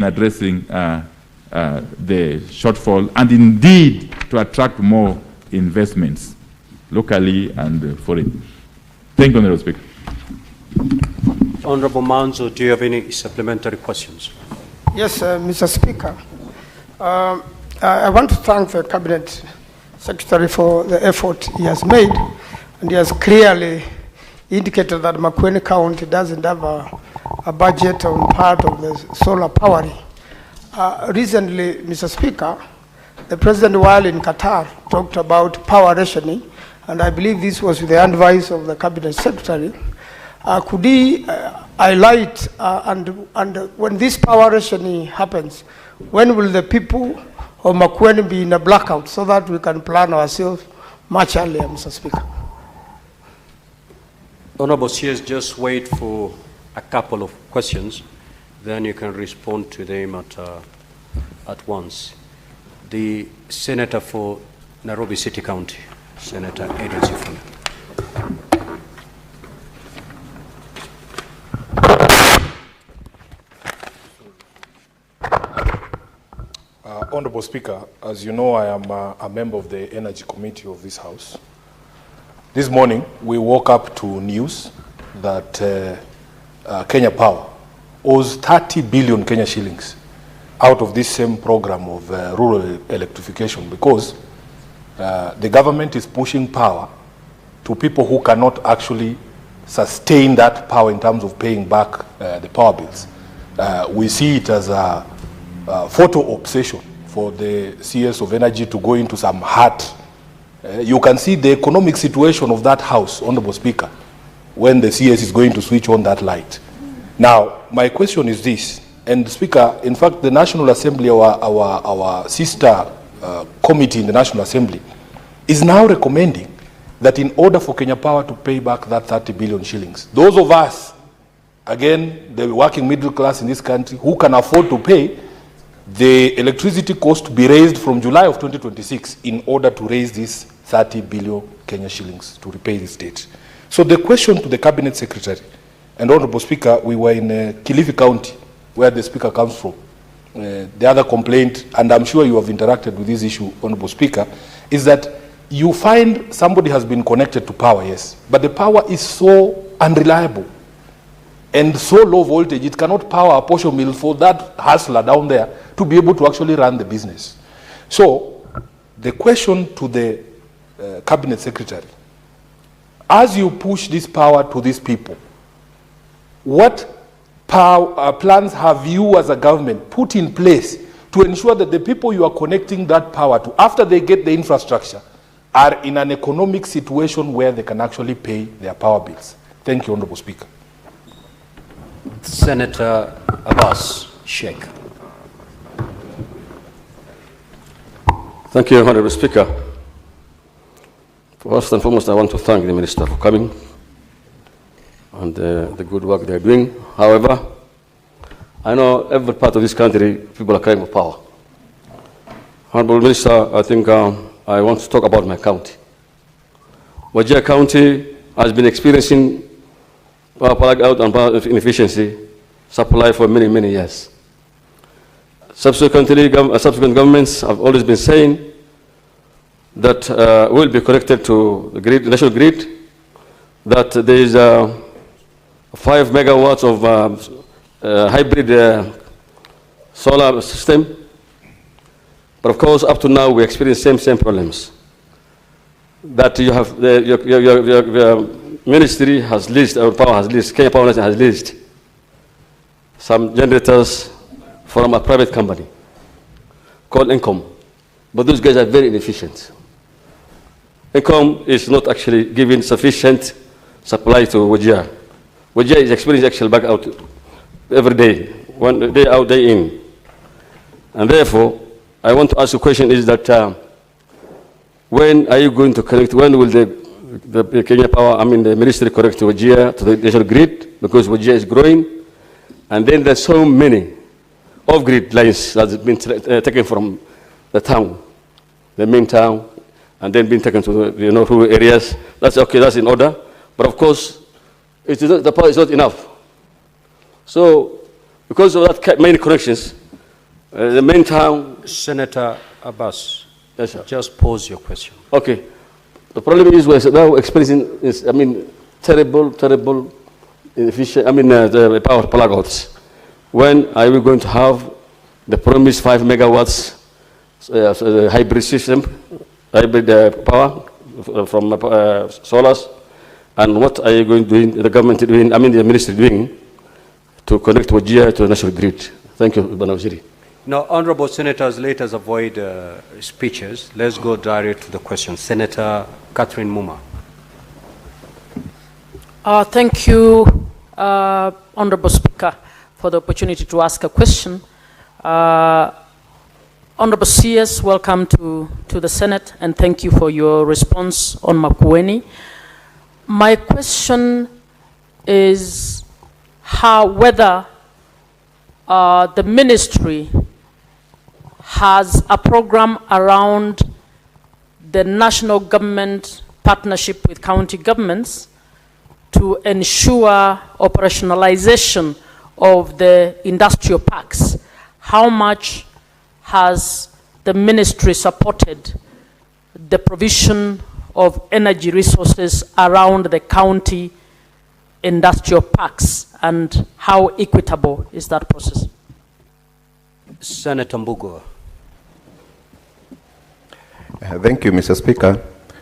in addressing the shortfall and indeed to attract more investments locally and foreign. Thank you, Honorable Speaker. Honorable Manzo, do you have any supplementary questions? Yes, Mr. Speaker. I want to thank the Cabinet Secretary for the effort he has made, and he has clearly indicated that Makueni County doesn't have a budget on part of the solar powering. Recently, Mr. Speaker, the President, while in Qatar, talked about power rationing, and I believe this was with the advice of the Cabinet Secretary. Could he highlight, and when this power rationing happens, when will the people of Makueni be in a blackout so that we can plan ourselves much earlier, Mr. Speaker? Honorable CS, just wait for a couple of questions, then you can respond to them at once. The Senator for Nairobi City County, Senator Edwin Sifuna. Honorable Speaker, as you know, I am a member of the Energy Committee of this House. This morning, we woke up to news that Kenya Power owes 30 billion Kenya shillings out of this same program of rural electrification because the government is pushing power to people who cannot actually sustain that power in terms of paying back the power bills. We see it as a photo obsession for the CS of Energy to go into some hut. You can see the economic situation of that house, Honorable Speaker, when the CS is going to switch on that light. Now, my question is this, and Speaker, in fact, the National Assembly, our sister committee in the National Assembly, is now recommending that in order for Kenya Power to pay back that 30 billion shillings, those of us, again, the working middle class in this country, who can afford to pay, the electricity cost to be raised from July of 2026 in order to raise this 30 billion Kenya shillings to repay this debt. So the question to the Cabinet Secretary, and Honorable Speaker, we were in Kilifi County, where the Speaker comes from. The other complaint, and I'm sure you have interacted with this issue, Honorable Speaker, is that you find somebody has been connected to power, yes, but the power is so unreliable and so low voltage, it cannot power a portion mill for that hustler down there to be able to actually run the business. So the question to the Cabinet Secretary, as you push this power to these people, what plans have you as a government put in place to ensure that the people you are connecting that power to, after they get the infrastructure, are in an economic situation where they can actually pay their power bills? Thank you, Honorable Speaker. Senator Abbas Sheikh. Thank you, Honorable Speaker. First and foremost, I want to thank the Minister for coming and the good work they're doing. However, I know every part of this country, people are crying for power. Honorable Minister, I think I want to talk about my county. Wajir County has been experiencing power blackout and power inefficiency supply for many, many years. Subsequently, subsequent governments have always been saying that will be connected to the grid, national grid, that there is 5 megawatts of hybrid solar system. But of course, up to now, we experience same problems. That you have, your ministry has leased, our power has leased, Kenya Power has leased some generators from a private company called Income. But those guys are very inefficient. Income is not actually giving sufficient supply to Wajir. Wajir is experiencing actual blackout every day, one day out, day in. And therefore, I want to ask the question is that when are you going to connect, when will the Kenya Power, the ministry connect Wajir to the national grid, because Wajir is growing, and then there's so many off-grid lines that have been taken from the town, the main town, and then being taken to the rural areas. That's okay, that's in order. But of course, the power is not enough. So, because of that many connections, The meantime, Senator Abbas, yes, sir. just pose your question. Okay. The problem is we're now experiencing terrible inefficient, the power blackouts. When are we going to have the promised 5 megawatts hybrid system, hybrid power from solars? And what are you going to do, the government doing, the ministry doing to connect Wajir to the national grid? Thank you, Wajir. Now, honorable senators, let us avoid speeches. Let's go direct to the question. Senator Catherine Muma. Thank you, Honorable Speaker, for the opportunity to ask a question. Honorable CS, welcome to the Senate, and thank you for your response on Makueni. My question is whether the ministry has a program around the national government partnership with county governments to ensure operationalization of the industrial parks. How much has the ministry supported the provision of energy resources around the county industrial parks, and how equitable is that process? Senator Mbugo. Thank you, Mr. Speaker.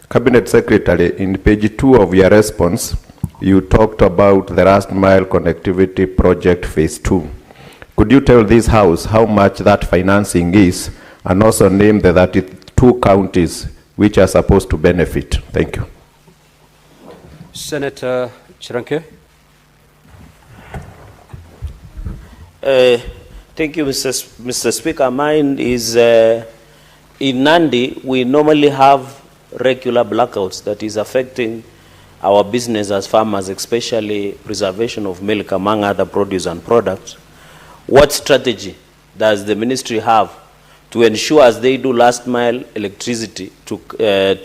Cabinet Secretary, in page 2 of your response, you talked about the last mile connectivity project phase 2. Could you tell this House how much that financing is, and also name the 32 counties which are supposed to benefit? Thank you. Senator Chiranke. Thank you, Mr. Speaker. Mine is in Nandi, we normally have regular blackouts that is affecting our business as farmers, especially preservation of milk, among other produce and products. What strategy does the ministry have to ensure, as they do last mile electricity to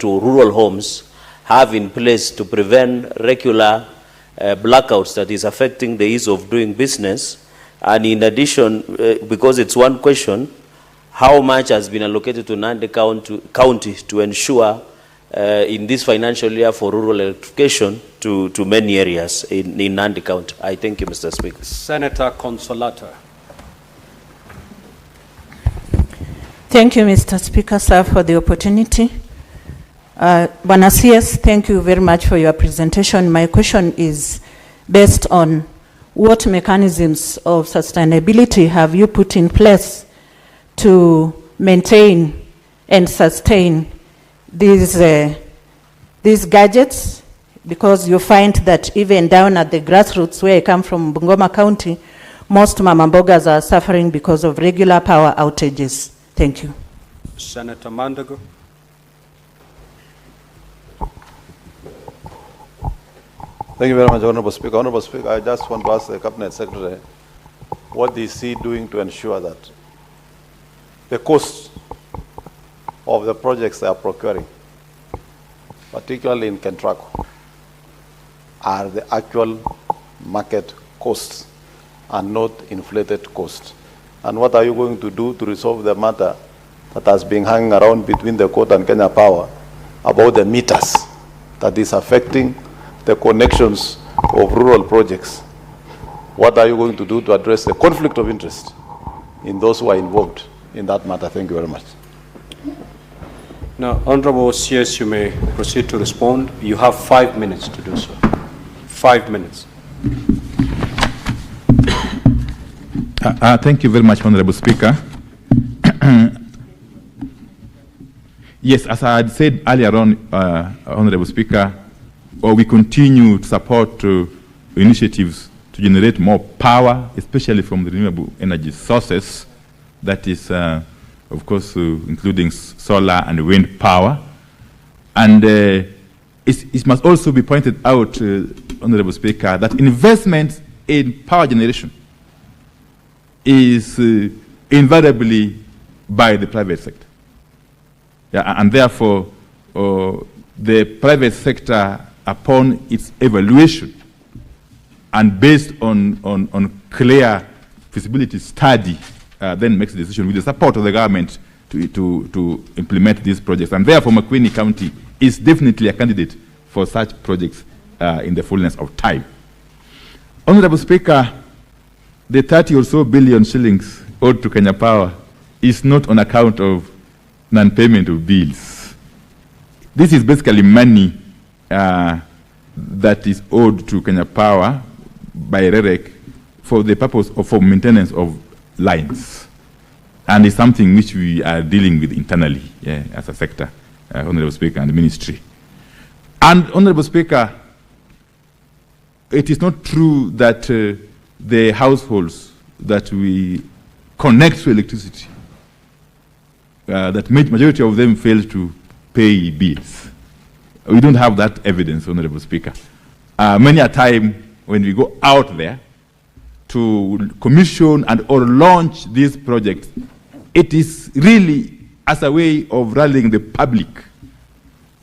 rural homes, have in place to prevent regular blackouts that is affecting the ease of doing business? And in addition, because it's one question, how much has been allocated to Nandi County to ensure in this financial year for rural electrification to many areas in Nandi County? I thank you, Mr. Speaker. Senator Consolata. Thank you, Mr. Speaker, sir, for the opportunity. Bwana CS, thank you very much for your presentation. My question is based on what mechanisms of sustainability have you put in place to maintain and sustain these gadgets? Because you find that even down at the grassroots where I come from, Bungoma County, most mama mbogas are suffering because of regular power outages. Thank you. Senator Mandago. Thank you very much, Honorable Speaker. Honorable Speaker, I just want to ask the Cabinet Secretary, what is he doing to ensure that the costs of the projects they are procuring, particularly in Kentraco, are the actual market costs and not inflated costs? And what are you going to do to resolve the matter that has been hanging around between the court and Kenya Power about the meters that is affecting the connections of rural projects? What are you going to do to address the conflict of interest in those who are involved in that matter? Thank you very much. Now, Honorable CS, you may proceed to respond. You have 5 minutes to do so. 5 minutes. Thank you very much, Honorable Speaker. Yes, as I had said earlier on, Honorable Speaker, we continue to support initiatives to generate more power, especially from the renewable energy sources, that is, of course, including solar and wind power. And it must also be pointed out, Honorable Speaker, that investment in power generation is invariably by the private sector. Yeah, and therefore, the private sector, upon its evaluation and based on clear feasibility study then makes a decision with the support of the government to implement these projects. And therefore, Makueni County is definitely a candidate for such projects in the fullness of time. Honorable Speaker, the 30 or so billion shillings owed to Kenya Power is not on account of non-payment of bills. This is basically money that is owed to Kenya Power by REREC for the purpose of for maintenance of lines. And it's something which we are dealing with internally as a sector, Honorable Speaker, and the ministry. And Honorable Speaker, it is not true that the households that we connect to electricity, that majority of them fail to pay bills. We don't have that evidence, Honorable Speaker. Many a time when we go out there to commission and or launch these projects, it is really as a way of rallying the public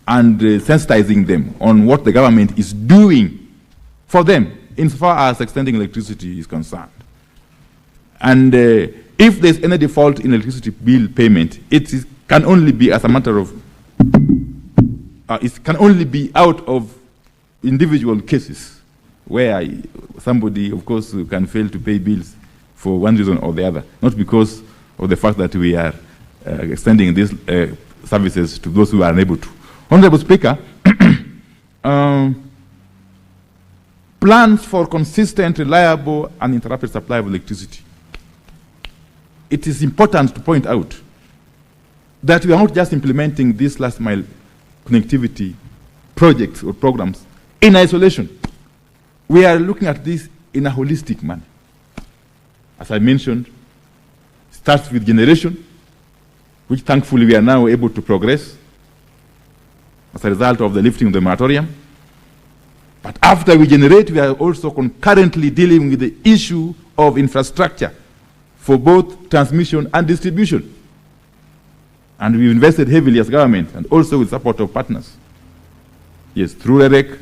and sensitizing them on what the government is doing for them, insofar as extending electricity is concerned. And if there's any default in electricity bill payment, can only be as a matter of, it can only be out of individual cases where somebody, of course, can fail to pay bills for one reason or the other, not because of the fact that we are extending these services to those who are unable to. Honorable Speaker, plans for consistent, reliable, and uninterrupted supply of electricity. It is important to point out that we are not just implementing these last mile connectivity projects or programs in isolation. We are looking at this in a holistic manner. As I mentioned, it starts with generation, which thankfully we are now able to progress as a result of the lifting of the moratorium. But after we generate, we are also concurrently dealing with the issue of infrastructure for both transmission and distribution. And we've invested heavily as government and also with support of partners. Yes, through REREC,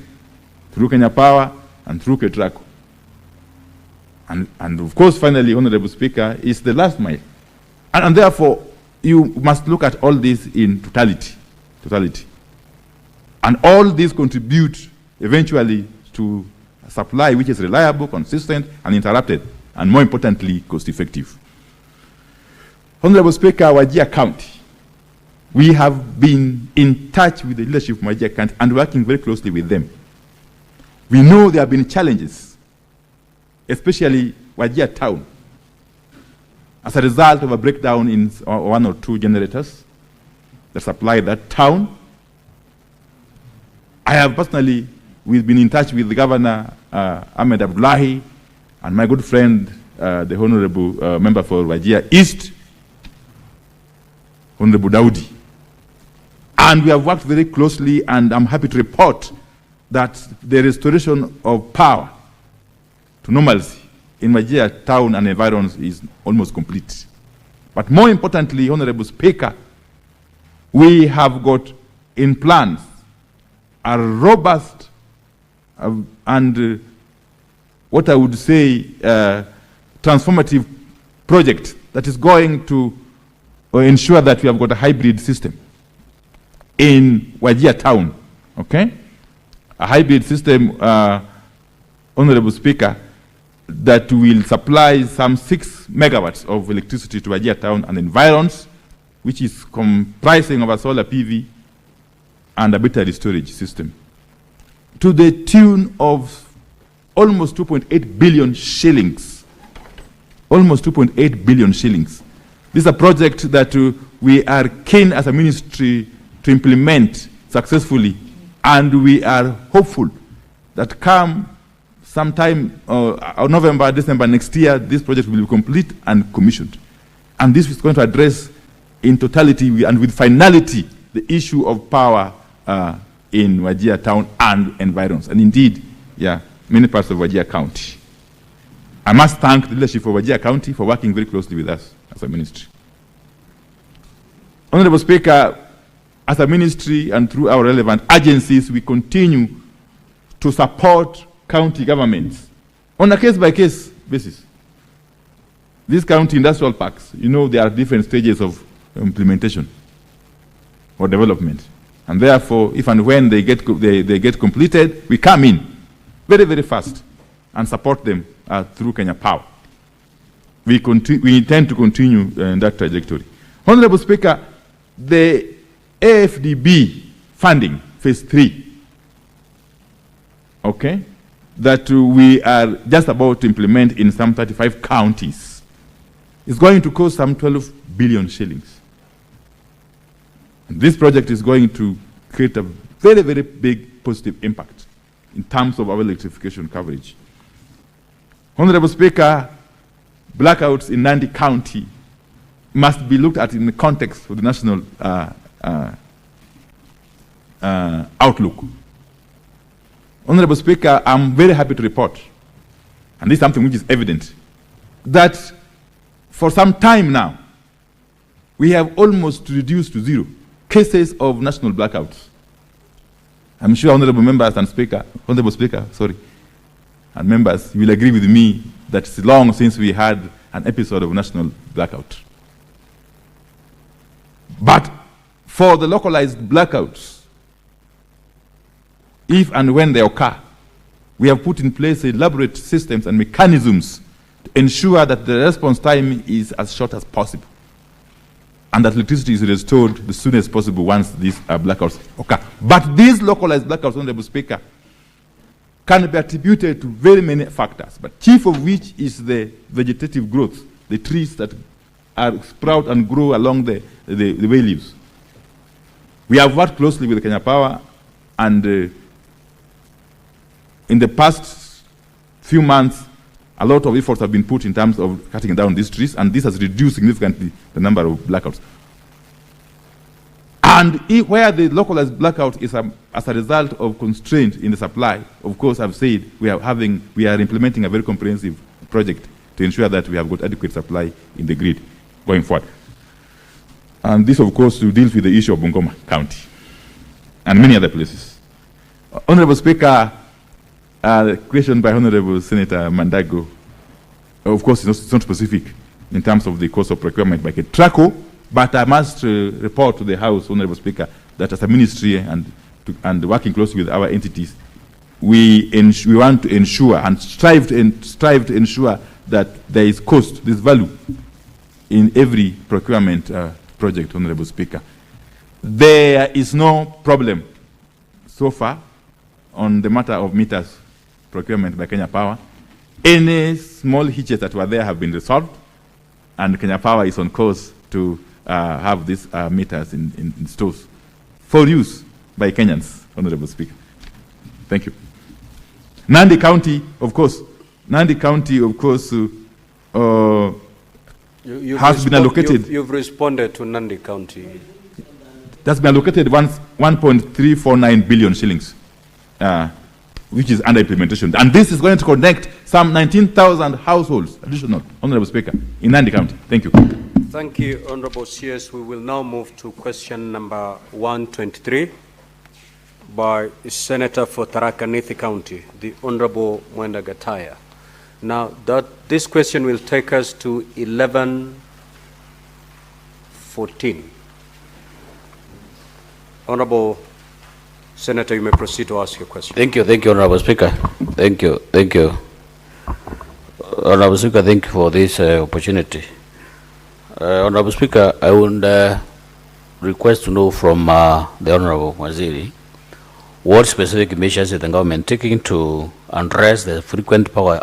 through Kenya Power, and through KETRACO. And of course, finally, Honorable Speaker, is the last mile. And therefore, you must look at all this in totality. And all these contribute eventually to a supply which is reliable, consistent, uninterrupted, and more importantly, cost-effective. Honorable Speaker, Wajir County, we have been in touch with the leadership of Wajir County and working very closely with them. We know there have been challenges, especially Wajir Town, as a result of a breakdown in one or two generators that supply that town. I have personally, we've been in touch with the Governor Ahmed Abdullahi and my good friend, the Honorable Member for Wajir East, Honorable Daudi. And we have worked very closely, and I'm happy to report that the restoration of power to normalcy in Wajir town and environs is almost complete. But more importantly, Honorable Speaker, we have got in plans a robust and what I would say transformative project that is going to ensure that we have got a hybrid system in Wajir town, okay? A hybrid system, Honorable Speaker, that will supply some 6 megawatts of electricity to Wajir town and environs, which is comprising of a solar PV and a battery storage system, to the tune of almost 2.8 billion shillings. Almost 2.8 billion shillings. This is a project that we are keen as a ministry to implement successfully, and we are hopeful that come sometime November, December next year, this project will be complete and commissioned. And this is going to address in totality and with finality the issue of power in Wajir town and environs, and indeed, many parts of Wajir County. I must thank the leadership of Wajir County for working very closely with us as a ministry. Honorable Speaker, as a ministry and through our relevant agencies, we continue to support county governments on a case-by-case basis. These county industrial parks, you know, there are different stages of implementation or development. And therefore, if and when they get completed, we come in very, very fast and support them through Kenya Power. We intend to continue in that trajectory. Honorable Speaker, the AFDB funding, phase 3, okay, that we are just about to implement in some 35 counties, is going to cost some 12 billion shillings. And this project is going to create a very, very big positive impact in terms of our electrification coverage. Honorable Speaker, blackouts in Nandi County must be looked at in the context of the national outlook. Honorable Speaker, I'm very happy to report, and this is something which is evident, that for some time now, we have almost reduced to 0 cases of national blackouts. I'm sure honorable members and honorable Speaker, and members, you will agree with me that it's long since we had an episode of national blackout. But for the localized blackouts, if and when they occur, we have put in place elaborate systems and mechanisms to ensure that the response time is as short as possible and that electricity is restored the soonest possible once these blackouts occur. But these localized blackouts, Honorable Speaker, can be attributed to very many factors, but chief of which is the vegetative growth, the trees that sprout and grow along the way leaves. We have worked closely with Kenya Power, and in the past few months, a lot of efforts have been put in terms of cutting down these trees, and this has reduced significantly the number of blackouts. And where the localized blackout is as a result of constraint in the supply, of course, I've said we are implementing a very comprehensive project to ensure that we have got adequate supply in the grid going forward. And this, of course, deals with the issue of Bungoma County and many other places. Honorable Speaker, the question by Honorable Senator Mandago, of course, it's not specific in terms of the cost of procurement by Ketraco, but I must report to the House, Honorable Speaker, that as a ministry and working closely with our entities, we want to ensure and strive to ensure that there is cost, this value, in every procurement project, Honorable Speaker. There is no problem so far on the matter of meters procurement by Kenya Power. Any small hitches that were there have been resolved, and Kenya Power is on course to have these meters in stores for use by Kenyans, Honorable Speaker. Thank you. Nandi County, of course, has been allocated. You've responded to Nandi County. That's been allocated 1.349 billion shillings, which is under implementation. And this is going to connect some 19,000 households, additional, Honorable Speaker, in Nandi County. Thank you. Thank you, Honorable CS. We will now move to question number 123 by Senator for Tharaka Nithi County, the Honorable Mwenda Gataya. Now, this question will take us to 11:14. Honorable Senator, you may proceed to ask your question. Thank you, Honorable Speaker. Thank you. Honorable Speaker, thank you for this opportunity. Honorable Speaker, I would request to know from the Honorable Wajir what specific measures is the government taking to address the frequent power